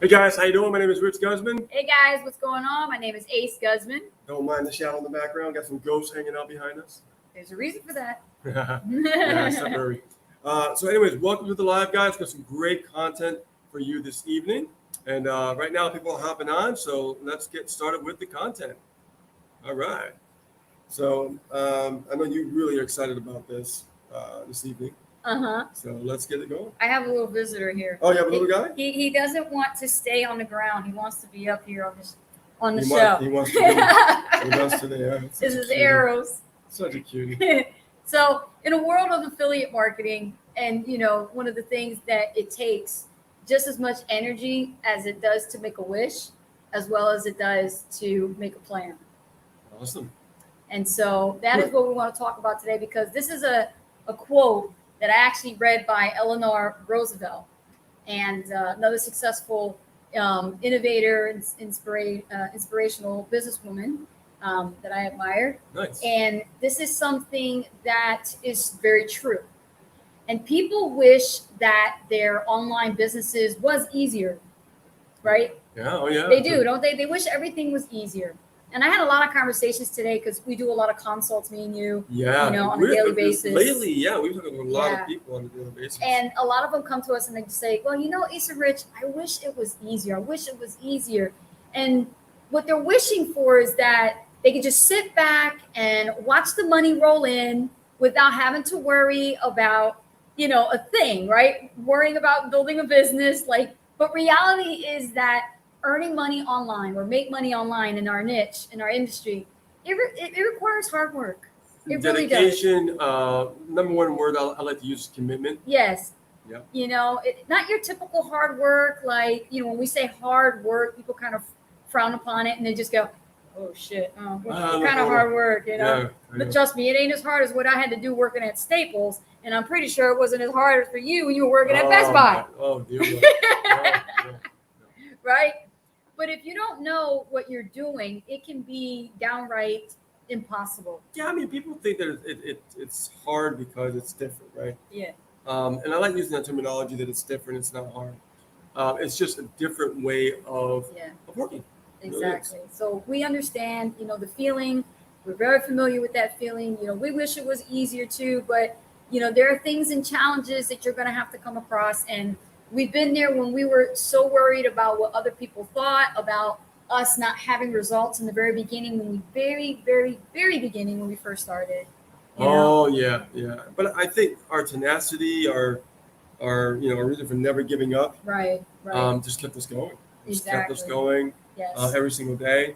Hey guys, how you doing? My name is Rich Guzman. Hey guys, what's going on? My name is Ace Guzman. Don't mind the shadow in the background. Got some ghosts hanging out behind us. There's a reason for that. Yeah, it's temporary. So anyways, welcome to the live, guys. Got some great content for you this evening. And right now, people are hopping on. So let's get started with the content. All right. So I know you really are excited about this evening. Uh-huh. So let's get it going. I have a little visitor here. Oh, you have a little guy? He doesn't want to stay on the ground. He wants to be up here on the He show. He wants to be with us today. This is Arrows. Such a cutie. So in a world of affiliate marketing, and one of the things that it takes just as much energy as it does to make a wish, as well as it does to make a plan. Awesome. And so that is what we want to talk about today, because this is a quote that I actually read by Eleanor Roosevelt, and another successful innovator and inspirational businesswoman that I admire. Nice. And this is something that is very true. And people wish that their online businesses was easier, right? Yeah, oh yeah. They do, don't they? They wish everything was easier. And I had a lot of conversations today because we do a lot of consults, me and you, on a daily basis. Lately, yeah, we've talked to a lot of people on a daily basis. And a lot of them come to us and they say, well, Asa Rich, I wish it was easier. I wish it was easier. And what they're wishing for is that they can just sit back and watch the money roll in without having to worry about, a thing, right? Worrying about building a business. But reality is that earning money online or make money online in our niche, in our industry, it requires hard work. It Dedication, really does. Number one word I like to use is commitment. Yes. Yeah. Not your typical hard work. When we say hard work, people kind of frown upon it and they just go, oh shit, what kind of hard work, Yeah, but trust me, it ain't as hard as what I had to do working at Staples. And I'm pretty sure it wasn't as hard for you when you were working at Best Buy. Oh, dear Lord. No. Right? But if you don't know what you're doing, it can be downright impossible. Yeah, I mean, people think that it's hard because it's different, right? Yeah. And I like using that terminology that it's different, it's not hard. It's just a different way of working. Exactly. So we understand, the feeling. We're very familiar with that feeling. We wish it was easier too, but, there are things and challenges that you're going to have to come across. And we've been there when we were so worried about what other people thought about us not having results in the very beginning, when we first started. Yeah. But I think our tenacity, our reason for never giving up, right, just kept us going. Just exactly. kept us going. Yes. Every single day.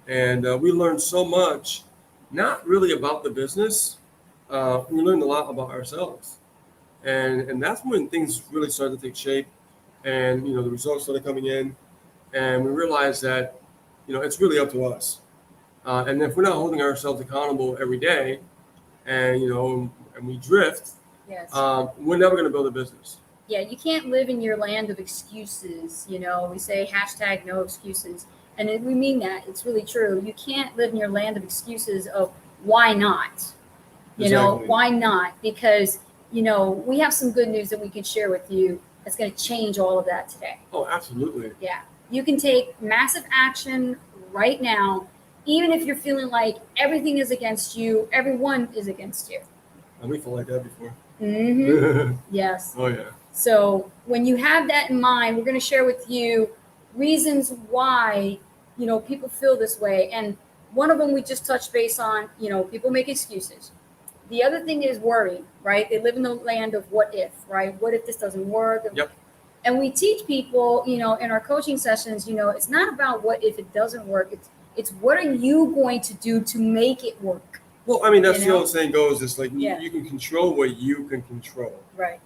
And we learned so much, not really about the business. We learned a lot about ourselves. And that's when things really started to take shape, and, the results started coming in. And we realized that, it's really up to us. And if we're not holding ourselves accountable every day and we drift, yes, we're never going to build a business. Yeah, you can't live in your land of excuses. We say #no excuses. And we mean that. It's really true. You can't live in your land of excuses of why not? Exactly. Why not? Because, we have some good news that we can share with you that's going to change all of that today. Oh, absolutely. Yeah. You can take massive action right now, even if you're feeling like everything is against you, everyone is against you. And we felt like that before. Mm-hmm. Yes. Oh, yeah. So when you have that in mind, we're going to share with you reasons why, people feel this way. And one of them we just touched base on, people make excuses. The other thing is worry, right? They live in the land of what if, right? What if this doesn't work? Yep. And we teach people, in our coaching sessions, it's not about what if it doesn't work. It's what are you going to do to make it work? Well, I mean, that's the old saying goes, it's like Yeah. you can control what you can control. Right.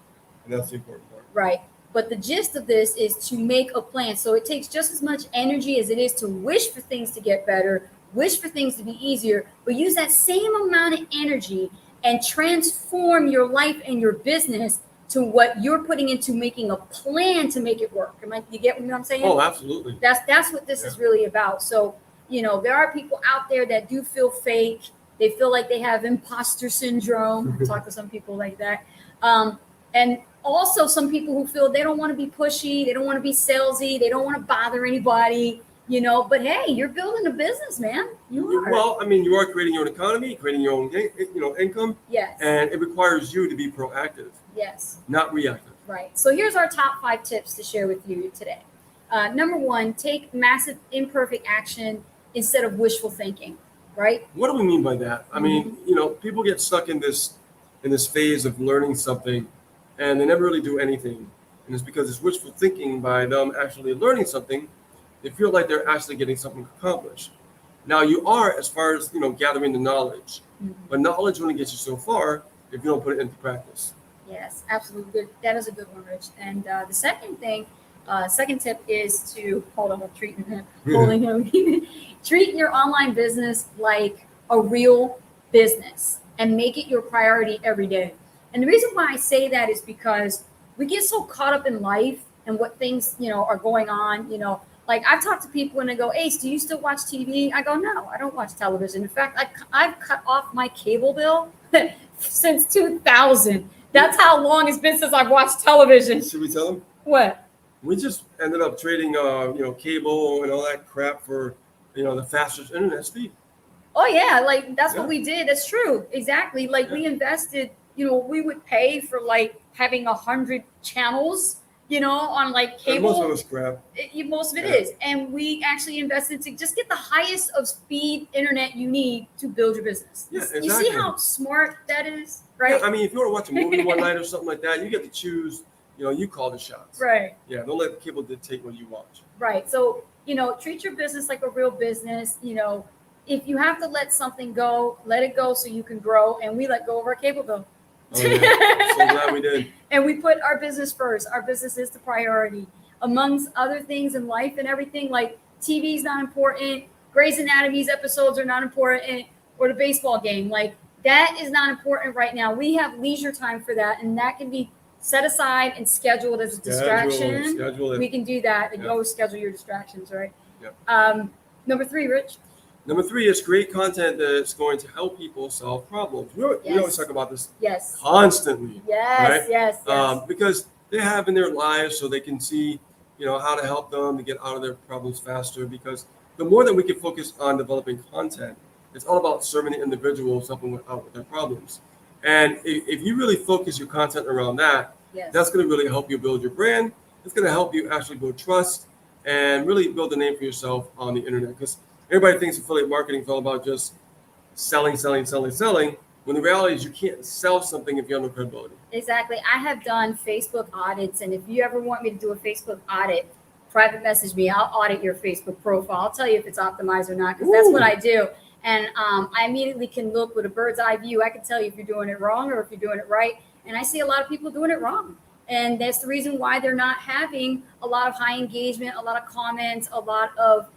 And that's the important part. Right. But the gist of this is to make a plan. So it takes just as much energy as it is to wish for things to get better, wish for things to be easier, but use that same amount of energy and transform your life and your business to what you're putting into making a plan to make it work. You get what I'm saying? Oh, absolutely. That's what this is really about. So, there are people out there that do feel fake. They feel like they have imposter syndrome. I talk to some people like that. And also some people who feel they don't want to be pushy, they don't want to be salesy, they don't want to bother anybody, but hey, you're building a business, man. You are. Well, I mean, you are creating your own economy, creating your own, income. Yes. And it requires you to be proactive. Yes. Not reactive. Right. So here's our top 5 tips to share with you today. Number 1, take massive imperfect action instead of wishful thinking. Right. What do we mean by that? I mean, people get stuck in this phase of learning something, and they never really do anything. And it's because it's wishful thinking by them actually learning something. They feel like they're actually getting something accomplished. Now you are, as far as gathering the knowledge, but knowledge only gets you so far if you don't put it into practice. Yes, absolutely. Good. That is a good one, Rich. And the second tip is to holding him. Treat your online business like a real business and make it your priority every day. And the reason why I say that is because we get so caught up in life and what things are going on. Like I've talked to people and they go, Ace, do you still watch TV? I go, no, I don't watch television. In fact, I've cut off my cable bill since 2000. That's how long it's been since I've watched television. Should we tell them? What? We just ended up trading, cable and all that crap for, the fastest internet speed. Oh yeah, like that's what we did. That's true. Exactly. Like we invested. We would pay for like having 100 channels. On like cable. And most of it's crap. Most of it is. And we actually invested to just get the highest of speed internet you need to build your business. Yeah, exactly. You see how smart that is, right? Yeah, I mean, if you want to watch a movie one night or something like that, you get to choose, you call the shots. Right. Yeah, don't let the cable dictate what you watch. Right. So, treat your business like a real business. If you have to let something go, let it go so you can grow. And we let go of our cable bill. Oh, yeah. So glad we did. And we put our business first. Our business is the priority. Amongst other things in life and everything, like TV is not important, Grey's Anatomy's episodes are not important, or the baseball game. Like that is not important right now. We have leisure time for that, and that can be set aside and scheduled as a distraction. Schedule it. We can do that, and you always schedule your distractions, right? Yep. Number 3, Rich. Number 3 is create content that's going to help people solve problems. We always talk about this constantly. Yes, right? yes. Because they have in their lives so they can see, how to help them to get out of their problems faster. Because the more that we can focus on developing content, it's all about serving the individuals, helping them out with their problems. And if you really focus your content around that, that's going to really help you build your brand. It's going to help you actually build trust and really build a name for yourself on the internet. Because everybody thinks affiliate marketing is all about just selling, when the reality is you can't sell something if you have no credibility. Exactly. I have done Facebook audits, and if you ever want me to do a Facebook audit, private message me. I'll audit your Facebook profile. I'll tell you if it's optimized or not, because that's what I do. And I immediately can look with a bird's eye view. I can tell you if you're doing it wrong or if you're doing it right. And I see a lot of people doing it wrong. And that's the reason why they're not having a lot of high engagement, a lot of comments, a lot of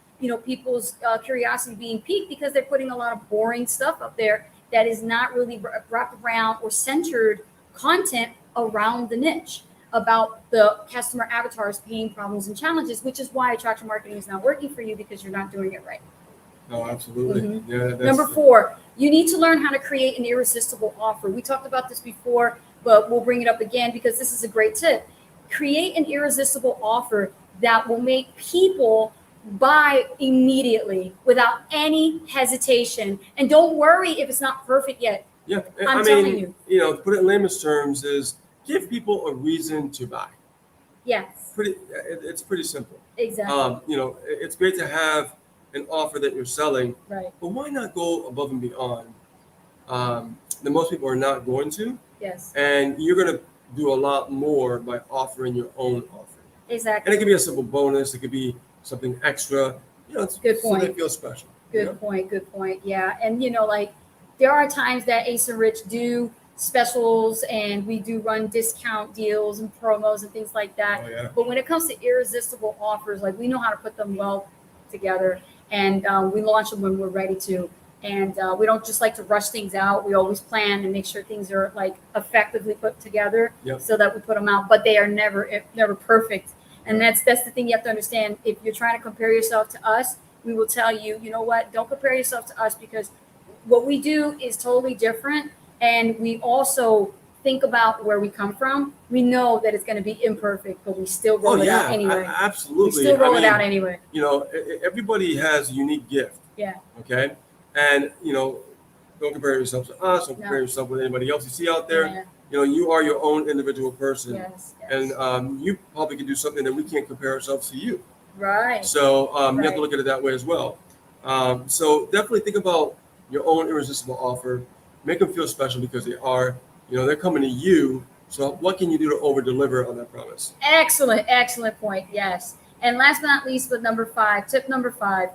people's curiosity being piqued, because they're putting a lot of boring stuff up there that is not really wrapped around or centered content around the niche about the customer avatar's pain, problems, and challenges, which is why attraction marketing is not working for you, because you're not doing it right. Oh, absolutely. Yeah. Number 4, you need to learn how to create an irresistible offer. We talked about this before, but we'll bring it up again because this is a great tip. Create an irresistible offer that will make people buy immediately without any hesitation. And don't worry if it's not perfect yet. Yeah, I'm telling you. To put it in layman's terms is give people a reason to buy. Yes. It's pretty simple. Exactly. It's great to have an offer that you're selling, right? But why not go above and beyond? That most people are not going to. Yes. And you're going to do a lot more by offering your own offer. Exactly. And it could be a simple bonus. It could be something extra. It's good point. Something that feels special. Good point. Yeah. And there are times that Ace and Rich do specials, and we do run discount deals and promos and things like that. Oh, yeah. But when it comes to irresistible offers, like we know how to put them well together, and we launch them when we're ready to. And we don't just like to rush things out. We always plan and make sure things are like effectively put together, so that we put them out. But they are never perfect. And that's the thing you have to understand. If you're trying to compare yourself to us, we will tell you, you know what? Don't compare yourself to us, because what we do is totally different. And we also think about where we come from, we know that it's going to be imperfect, but we still roll it out anyway. Absolutely. We still roll it out anyway. You know, everybody has a unique gift. Yeah. Okay. And, you know, don't compare yourself to us. Don't compare yourself with anybody else you see out there. Yeah. You know, you are your own individual person. Yes. And you probably can do something that we can't compare ourselves to you. Right. So you have to look at it that way as well. So definitely think about your own irresistible offer. Make them feel special because they are. You know, they're coming to you. So what can you do to over deliver on that promise? Excellent point. Yes. And last but not least, with tip number 5,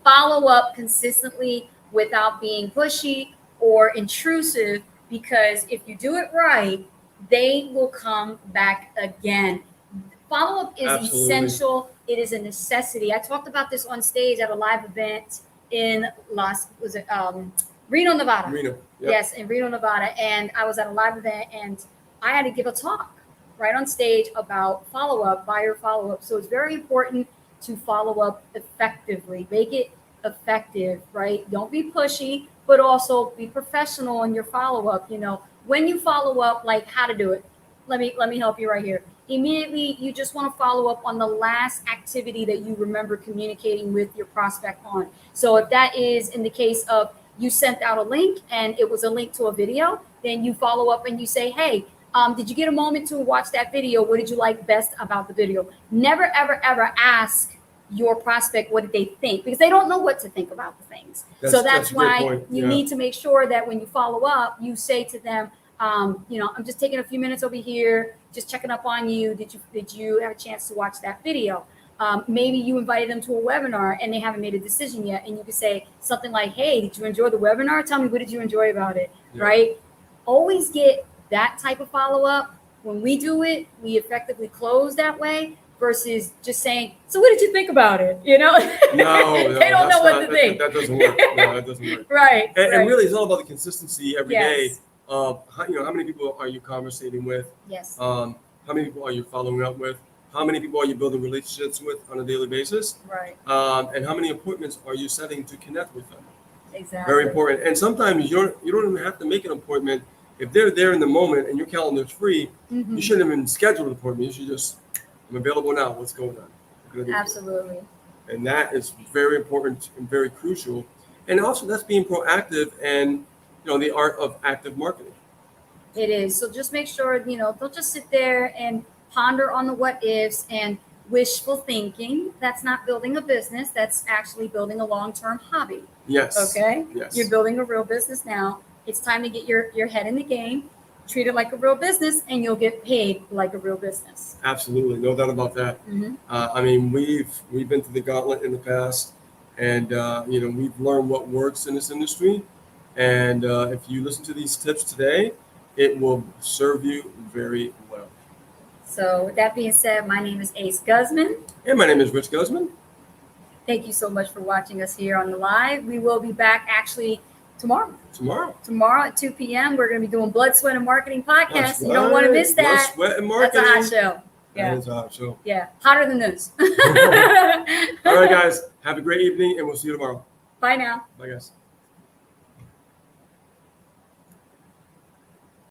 follow up consistently without being pushy or intrusive, because if you do it right, they will come back again. Follow up is essential. It is a necessity. I talked about this on stage at a live event in Reno, Nevada. Yep. Yes, in Reno, Nevada. And I was at a live event and I had to give a talk right on stage about follow-up, buyer follow-up. So it's very important to follow up effectively. Make it effective, right? Don't be pushy, but also be professional in your follow-up. You know, when you follow up, like how to do it. Let me help you right here. Immediately, you just want to follow up on the last activity that you remember communicating with your prospect on. So if that is in the case of you sent out a link and it was a link to a video, then you follow up and you say, hey, did you get a moment to watch that video? What did you like best about the video? Never, ever, ever ask your prospect what did they think, because they don't know what to think about the things. So that's why you need to make sure that when you follow up, you say to them, you know, I'm just taking a few minutes over here, just checking up on you. Did you have a chance to watch that video? Maybe you invited them to a webinar and they haven't made a decision yet. And you could say something like, hey, did you enjoy the webinar? Tell me, what did you enjoy about it? Yeah. Right? Always get that type of follow-up. When we do it, we effectively close that way versus just saying, so what did you think about it? You know, no, they don't know what to think. That doesn't work. No, that doesn't work. Right. And really, it's all about the consistency every day. How many people are you conversating with? Yes. How many people are you following up with? How many people are you building relationships with on a daily basis? Right. And how many appointments are you setting to connect with them? Exactly. Very important. And sometimes you don't even have to make an appointment. If they're there in the moment and your calendar is free, you shouldn't even schedule an appointment. You should just, I'm available now. What's going on? Absolutely. And that is very important and very crucial. And also that's being proactive and, you know, the art of active marketing. It is. So just make sure, you know, don't just sit there and ponder on the what ifs and wishful thinking. That's not building a business. That's actually building a long-term hobby. Yes. Okay. Yes. You're building a real business now. It's time to get your head in the game, treat it like a real business, and you'll get paid like a real business. Absolutely. No doubt about that. I mean, we've been through the gauntlet in the past, and, you know, we've learned what works in this industry. And if you listen to these tips today, it will serve you very well. So with that being said, my name is Ace Guzman. And my name is Rich Guzman. Thank you so much for watching us here on the live. We will be back actually tomorrow at 2 p.m. We're going to be doing Blood, Sweat, and Marketing podcast. That's You don't want to miss that. Blood, Sweat, and Marketing. That's a hot show. Yeah. That is a hot show. Yeah. Hotter than this. All right, guys. Have a great evening, and we'll see you tomorrow. Bye now. Bye, guys.